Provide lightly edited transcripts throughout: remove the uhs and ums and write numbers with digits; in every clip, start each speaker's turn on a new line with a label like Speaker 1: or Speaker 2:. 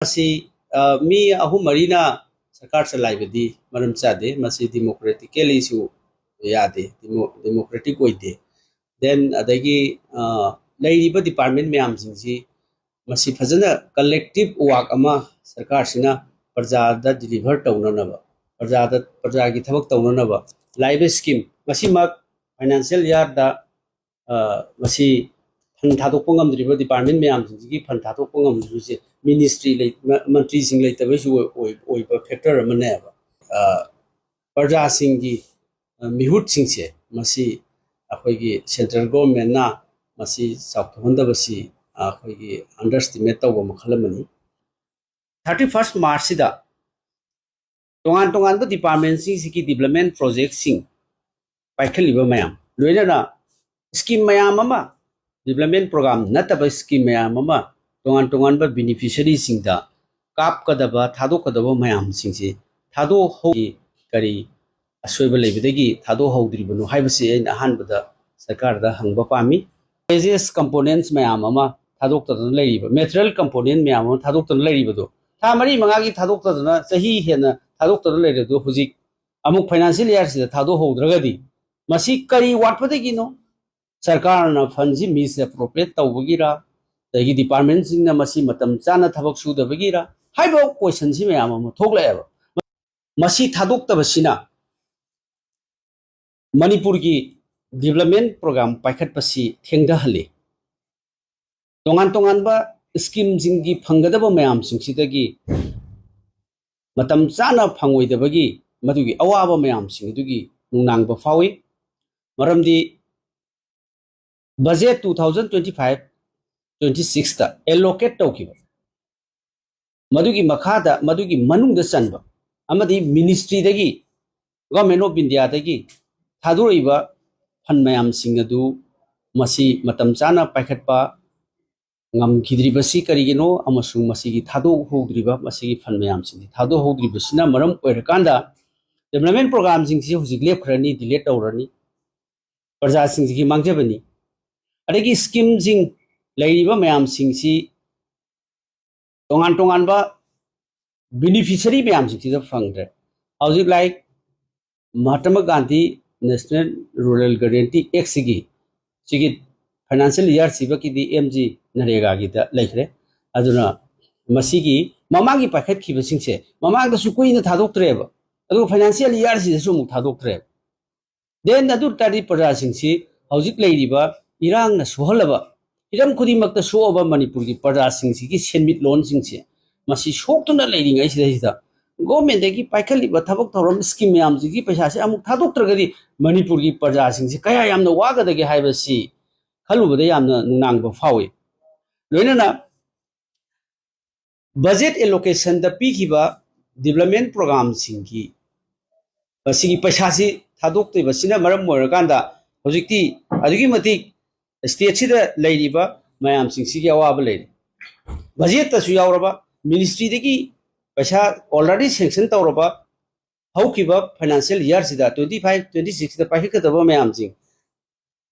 Speaker 1: मी अहू मरीना सरकार चलाइबदी मरम चादे मसी डेमोक्रेटिकली सु यादे डेमोक्रेटिक ओइदे देन अदगी लेरिबा डिपार्टमेंट मैम सिंसी मसी फजना कलेक्टिव वर्क अमा सरकार सिना प्रजा डिलीवर तौननब प्रजा की थबक तौननब लाइब स्कीम मसी मक फाइनेंशियल यार दा मसी फन थादोकप ngamdriba department मैम सिंगी फन थादोकप ngamdriba मिनिस्ट्री मंत्री सिंग लेतबसु ओइबा फैक्टर अमने प्रजा सिंगी मिहुत सिंसे मसी अखोगी सेंट्रल गवर्नमेंट ना मसी साउथहोंदबसी अखोगी अंडरस्टिमेट तौबा मखलमनी 31 मार्च सिदा तोंगान तोंगान ब डिपार्टमेंट सिंगी डेवलपमेंट प्रोजेक्ट सिंग पाइखलिबा मैम लोइना स्कीम मैम अमा डेवलपमेंट प्रोग्राम नतब स्कीम मैम अमा तोंगान तोंगान ब बेनिफिशियरी सिंगदा कापकदबा थादोकदबा मैम सिंगसे थादो होगी करी असोइब लेबदगी थादो हौद्रिबनो हाइबसे एन अहानबदा सरकारदा हंगबा पामी वेजेस कंपोनेंट्स मैम अमा थादोक्तदन लेरिबा मेटेरियल कंपोनेंट मैम अमा थादोक्तदन लेरिबदो था मरी मंगागी थादोक्तदना सही हेना थादोक्तदन लेरिबदो हुजिक अमुक फाइनेंशियल ईयर से थादो हौद्रगदी मसी करी वाटपदगिनो सरकार ना फंड मिस एप्रोप्रिएट तौबगिरा दगी डिपार्टमेंट सिंगना मसी मतम चाना थबक सुदबगिरा हाइबो क्वेश्चन सि मैम अमा थोगलाएबा मसी थादोक्तबसिना मणिपुर की डेवलपमेंट प्रोग्राम पाइखटपसी थेंगदहले तोंगान तोंगान बा स्कीम जिंगी फंगदब मैम सिंगसिदगी मतम चाना फंगोइदबगी मदुगी अवाबा मैम सिंगदुगी नुंगनांगबा फावी मरमदी बजेट 2025-26 ता एलोकेट तौखिबा मदुगी मखादा मदुगी मनुंगदा चनबा अमदी मिनिस्ट्री दगी गवर्नमेंट ऑफ इंडिया दगी थादुरइबा फन मैम सिंगदु मसी मतम चाना पाइखटपा ngamkhidribasi karigino amasung masigi thado hogdriba masigi fan mayam sing thado hogdribasina maram oirakanda development program sing si hujik lep khrani delete tawrani parja sing gi mangjabani adagi scheme sing leiriba mayam sing si tongan ba beneficiary mayam sing si da fangre hujik like Mahatma Gandhi National Rural Guarantee Act sigi financial year सिबकी दी MG NREGA की लेखरे अदुना मसीगी ममागी पाखत खिब सिंगसे ममाग दसु कुइना थादोक्तरेब अदु financial year Sissu मु थादोक्तरेब then अदु तारी प्रजा सिंगसी हौजिक लेरिबा इरांग न सुहलबा इरम खुदी मक्त सोबा मणिपुर की प्रजा सिंगसी की सेनमिट लोन सिंगसे मसी सोक्तुना लेरिंगाई सिदा गवर्नमेंट की पाइखलिबा थबक थौरम स्कीम याम जिगी पैसा से अमुक थादोक्तरगदी मणिपुर की प्रजा सिंगसी कया यामना वागदगे हाइबसी खलुबदे यामना नुंगनांगबा फावे लोइना बजेट एलोकेशन द पीखिबा डेवलपमेंट प्रोग्राम सिंगी बसिगी पैसा सि थादोक्ते बसिना मरम मोरकांदा होजिकती अदुगी मति स्टेट सिदा लेरिबा मयाम सिंगसी अवाब लेरि बजेट तसु यावरबा मिनिस्ट्री दगी पैसा ऑलरेडी सैंक्शन तौरबा हौकिबा फाइनेंशियल ईयर सिदा 25-26 the पाहिकदबा मयाम Singh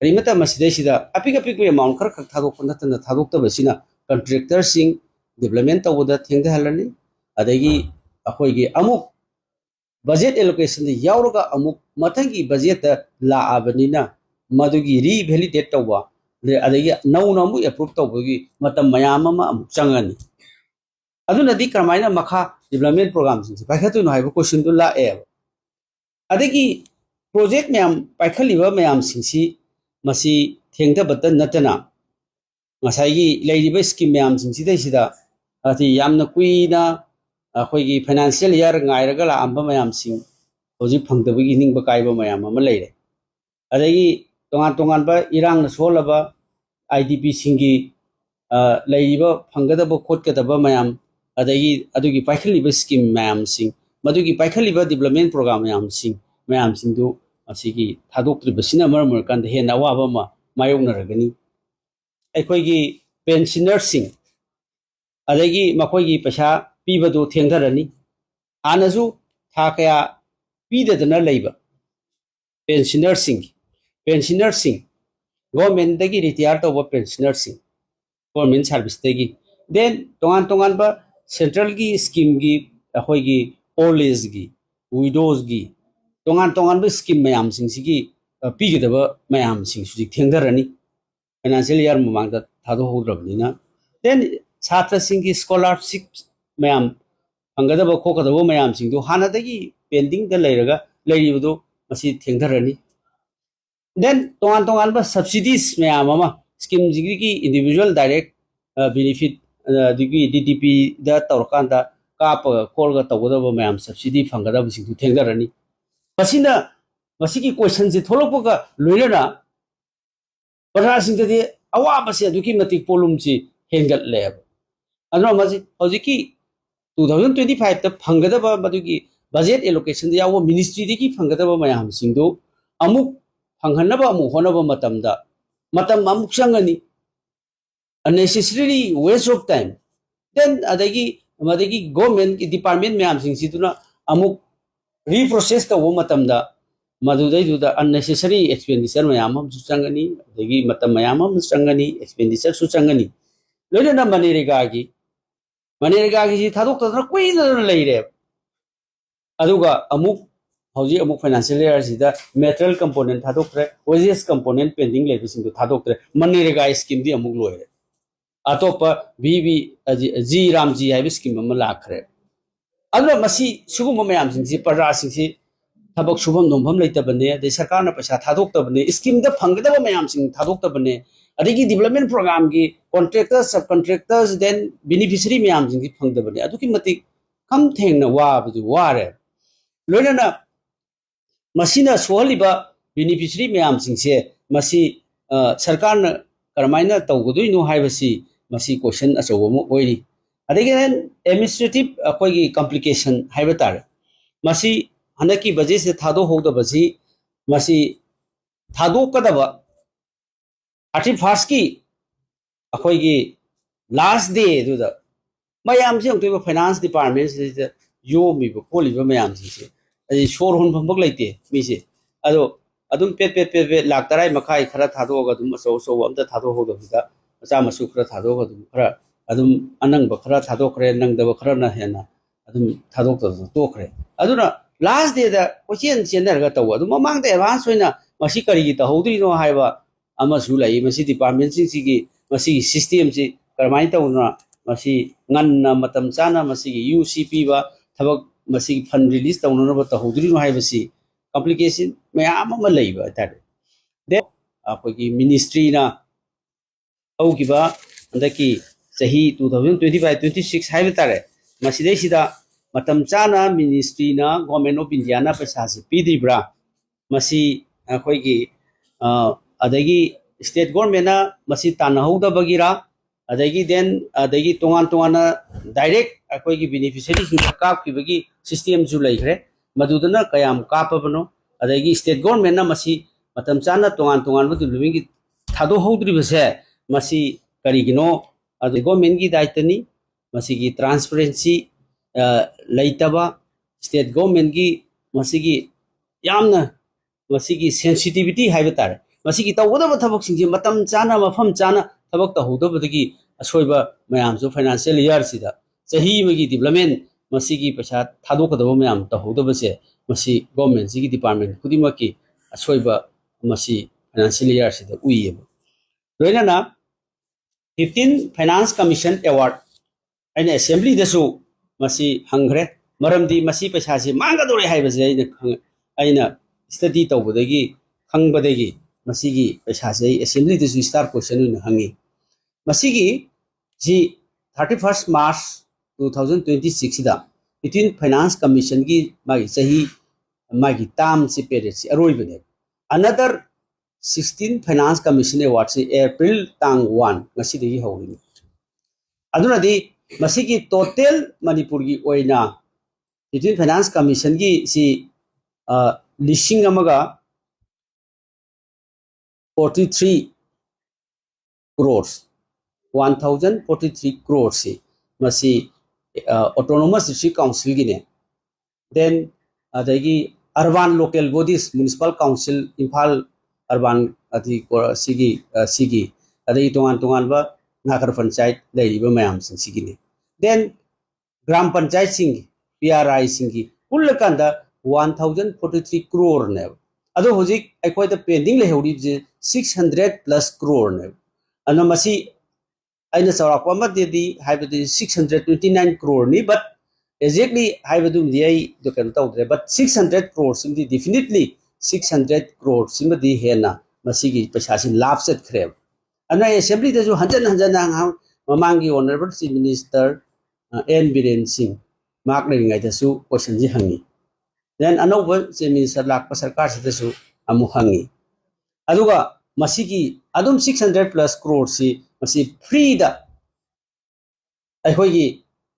Speaker 1: रिमता मसिदैसिदा Apik Apik amount खर खक थादोक नतना थादोक्तबसिना कॉन्ट्रैक्टर सिंग डेवलपमेंट तौबदा थेंगदहलनी अदगी अखोइगी अमुक बजेट एलोकेशन यावरगा अमुक मथंगी बजेट लाआबनिना मदुगी रीवैलिडेट तौबा अदगी नौना अमुक अप्रूव तौबगी मतम मयाम अमा अमुक चंगनी अदुनदी क्रमाइना मखा डेवलपमेंट प्रोग्राम सिंग पाइखतुनो हाइबो क्वेश्चन दु लाए अदगी प्रोजेक्ट मैम पाइखलिबा मैम सिंगसी मसी थेंगदबत नतना मसाइगी लेरिबा स्कीम मैम सिंगसिदा अति यामना कुइना अखोइगी फाइनेंशियल ईयर गायरगा लांबा मैम सिंग होजि फंगदबगी निंगबा काइबा मैम अमा लेरे अदगी तोंगान बा इरांग न सोलबा आईडीपी सिंगी लेरिबा फंगदबा खोटकदबा मैम अदगी अदुगी पाइखलिबा स्कीम मैम सिंग मदुगी पाइखलिबा डेवलपमेंट प्रोग्राम मैम सिंगदु असिगी थादोक्त्रिबसिना मरमरकांद हेन अवाबा मा मायोगनरगनी अखोइगी पेंशनर सिंग अदगी मखोइगी पैसा पीबदो थेंगदरनी आनजु था कया पीददना लेबा पेंशनर सिंग गवर्नमेंट दगी रिटायर तौबा पेंशनर सिंग गवर्नमेंट सर्विस दगी देन तोंगान सेंट्रल की स्कीम की अखोई ओल्ड एज की विडोज की तोान तोान स्कीम मैम की पीगदब मैम थेंधरनी फाइनेंशियल ईयर ममांग थादोहद्रबनीना देन छात्र की स्कॉलरशिप मैम फंगदब खोकदब मैम हानादगी पेंडिंग लेरिबदो मसी थेंधरनी देन तोान तोान सब्सिडीज मैम स्कीम की इंडिविजुअल डायरेक्ट बेनिफिट DDP तौरकान काप खोल तौगदब मैम सब्सिडी फंगदब थेंधरनी क्वेश्चन से थोलपग लोनना प्रजा अवाब से पोलूम से हेंगलेब हजिकी 2025 फंगदब बजेट एलोकेशन मिनिस्ट्री की फंगदब मैम अमुक फंगनब अमुक होनब चंगनी unnecessarily waste of time then government की department मैम अमुक reprocess तब मदुदा unnecessary expenditure मैम चंगनी मैम चंगनी expenditure चंगनी लोनना मनरेगा की थादोक्तदना कुइदना लेरे अमुक हौजी अमुक फाइनेंशियल ईयर सिदा मेटेरियल कंपोनेंट थादोक्तरे वेजेस कंपोनेंट पेंडिंग लेबिसिंग थादोक्तरे मनरेगा स्कीम दी अमुक लोयरे अतोप बीबी जी रामजी है स्कीम लाखरे मैम प्रजा थबक सुबम नोम लेतबने सरकार पैसा थादोक्तबने स्कीम फंगदब मैम थादोक्तबने डेवलपमेंट प्रोग्राम की कॉन्ट्रेक्टर्स सब कॉन्ट्रेक्टर्स देन बेनिफिशियरी मैम फंगदबने कम थेंगना वारे लोनना सोहलिबा बेनिफिशियरी मैम सरकार करमाइना तौगदोइनो हाइबसी क्वेश्चन अचौब एडमिनिस्ट्रेटिव अखोई कॉम्प्लिकेशन हाइब तारे हनकी बजेट से थादोहौदबसी थादोकदब 31 की अखोई लास्ट डे मैम से फाइनेंस डिपार्टमेंट से योमीब खोलीब मैम से सोर होनफम लेते मीसे पेट पेट पेट पेट लाख तराई मखाई खरा थादोग अचौ अचौ अमता थादोहौदबसीदा मचा मसु खरा थादोग खरा अनंग खरा थादोखरे नंगदब खरा हेना तोखरे लास्ट डे क्वेश्चन चेनरगा तौ ममांग एडवांस होना करी तहौद्रीनो डिपार्टमेंट की सिस्टम से करमाई तौना ngana matam chana UCP ba thabak fund release tawna tawdrino haibasi complication mayam ama leiba tare de akogi ministry na augiba andaki sahi 2025-26 haiba tare masidai sida matam chana ministry na government of India na paisa se pidibra akogi adagi state government na tana hauda bagira then तोान तोान direct अखोई beneficiary कापी system लेखरे मदुदना कयाम कापबनो state government मतम चाना तोान तोान डेवलपमेंट की थादोहौद्रिबसे करिगिनो गवर्नमेंट की दायित्वनी ट्रांसपेरेंसी लेतबा स्टेट गवर्नमेंट की यामना सेंसिटिविटी हाइब तारे तौगदब थबकसिंग मतम चाना मफम चाना थबक तहौदबदगी असोइब मैम फाइनेंशियल ईयर सिदा चाही मगी डेवलपमेंट पैसा थादोकदब मैम तहौदबसे गवर्नमेंट की डिपार्टमेंट खुदिमक की असोइब फाइनेंशियल ईयर सिदा उइयेब लोइनना 15 फाइनेंस कमीशन अवार्ड अने असेंबली दसु हंग्रे मरमदी पैसा से मांगदोरे हाइबसे अइना स्टडी तौबदगी खंगबदगी पैसा से असेंबली दसु स्टार क्वेश्चन हंगी 31 मार्च 2026 15 फाइनेंस कमीशन की मागी ताम से पेरियड से अरोइबने अनदर 16 फाइनेंस कमीशन अवार्ड से अप्रैल तांग 1 ngasi हौनी अदुनदी टोटल मणिपुर की 15 फाइनेंस कमीशन की लिसिंग 43 crores 1043 crores से ऑटोनोमस डिस्ट्रिक्ट काउंसिल की ने then urban local bodies municipal council Imphal urban तोान तोान नागर पंचायत मैम ने देन ग्राम पंचायत सिंह PRI सिंह की पुल कांदा 1043 crore ने अदो होजिक अखोय द पेंडिंग ले होरी जे 600 plus crore ने अन मसी अइना चौराक मध्येदी हाइबदी 629 crore नि बट exactly हाइबदुम दियै दो कन तौद्रे बट 600 crore सिंदी definitely 600 crore सिमदी हेना मसी की पैसा सि लाभ सेट खरेब अना असेंबली दजु हजन हजन ममांगी honourable chief minister N Biren Singh mark लेरिंगाय दसु क्वेश्चन जी हंगी देन अनोबल चीफ मिनिस्टर लाख सरकार से दसु अमु हंगी अदुगा मसी की अदुम 600 plus crore सी मसी फ्री दा अखोगी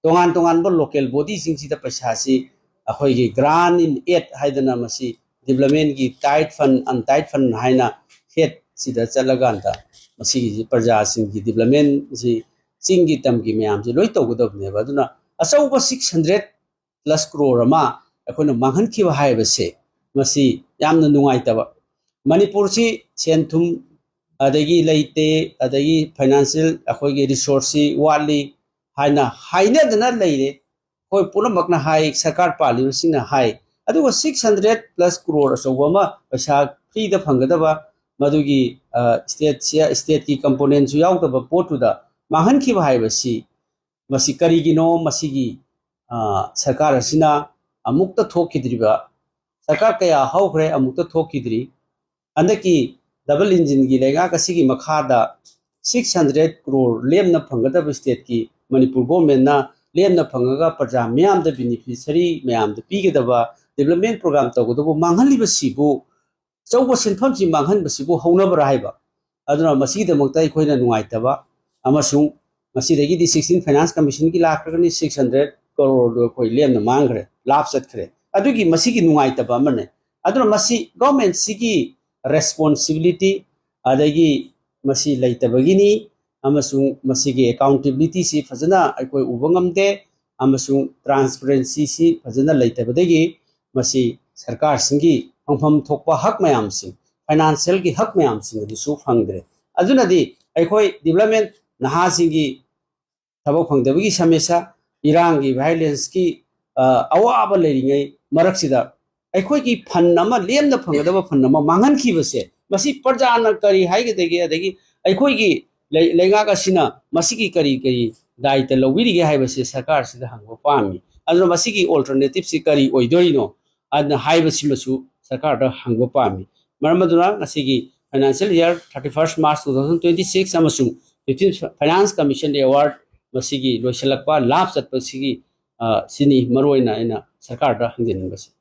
Speaker 1: तोंगान तोंगान बो लोकल बॉडी सिंग सी दा पैसा सी अखोगी ग्रांट इन एड हाइदना मसी डेवलपमेंट की टाइट फंड अनटाइट फंड हाइना हेड सिदा चलगांदा मसी की प्रजा सिंह की डेवलपमेंट सी सिंह की तम की म्याम से लोई तौगदबने बदुना अचौब 600 plus crore अमा अखोना मांगहनखिबा हाइबसे मसी यामना नुंगाइतबा मणिपुर सी सेंथुम अदगी लेते अदगी फाइनेंशियल अखोगी रिसोर्स सी वाली हाइना हाइने दना लेरे कोई पुनमकना हाई सरकार पालिब सिंगना हाई अदुगा 600 plus crore अचौबमा पैसा फ्री द फंगदबा मदुगी स्टेट की कंपोनेंट सु यावदबा पोटुदा मांगहनखिबा हाइबसी मसी करिगिनो मसीगी सरकार असिना अमुक्त थोखिद्रिबा सरकार कया हौखरे अमुक्त थोखिद्री अंदकी डबल इंजिन की लेगा कसिगी मखादा 600 crore लेमना फंगदब स्टेट की मणिपुर गवर्नमेंट ना लेमना फंगगा प्रजा म्याम द बेनिफिशियरी म्याम द पीगदबा डेवलपमेंट प्रोग्राम तगदबो मांगहलिबसिबो चौबो सिनफम सि मांगहनबसिबो हौनबरा हाइबा अदुना मसीदमक्ता इखोइना नुंगाइतबा अमसुंग मसीदगी दी 16 फाइनेंस कमीशन की लाखरगनी 600 crore दो कोई लेमना मांगरे लाभ सतखरे अदुगी मसीगी नुंगाइतबा मने अदुना मसी government सिगी responsibility adagi masi laitabagini amasung masigi accountability si fazana aikoi ubangamde amasung transparency si fazana laitabadagi masi sarkar singi phangpham thokpa hak mayam sing financial ki hak mayam sing adu su phangdre aduna di aikoi development naha singi thabo phangdabagi samesa irang gi violence ki awaba leiringai maraksida अखोई की fun नमा Lemna फंगदब fun नमा मांगहनखिबसे मसी प्रजाना करी हाइगदेगे अदगी अखोई की लेगा कसिना मसी की करी करी दायित्व लौबिरिगे हाइबसे सरकार सिदा हंगो पामी अदुना मसी की अल्टरनेटिव सि करी ओइदोइनो अदना हाइबसिमसु सरकार द हंगो पामी मरमदुना मसी की financial year 31 March 2026 अमसुंग 15 finance commission award मसी की लोइसलकपा लाभ चतपसिगी सिनी मरोइना इना सरकार द हंगजेनिबसे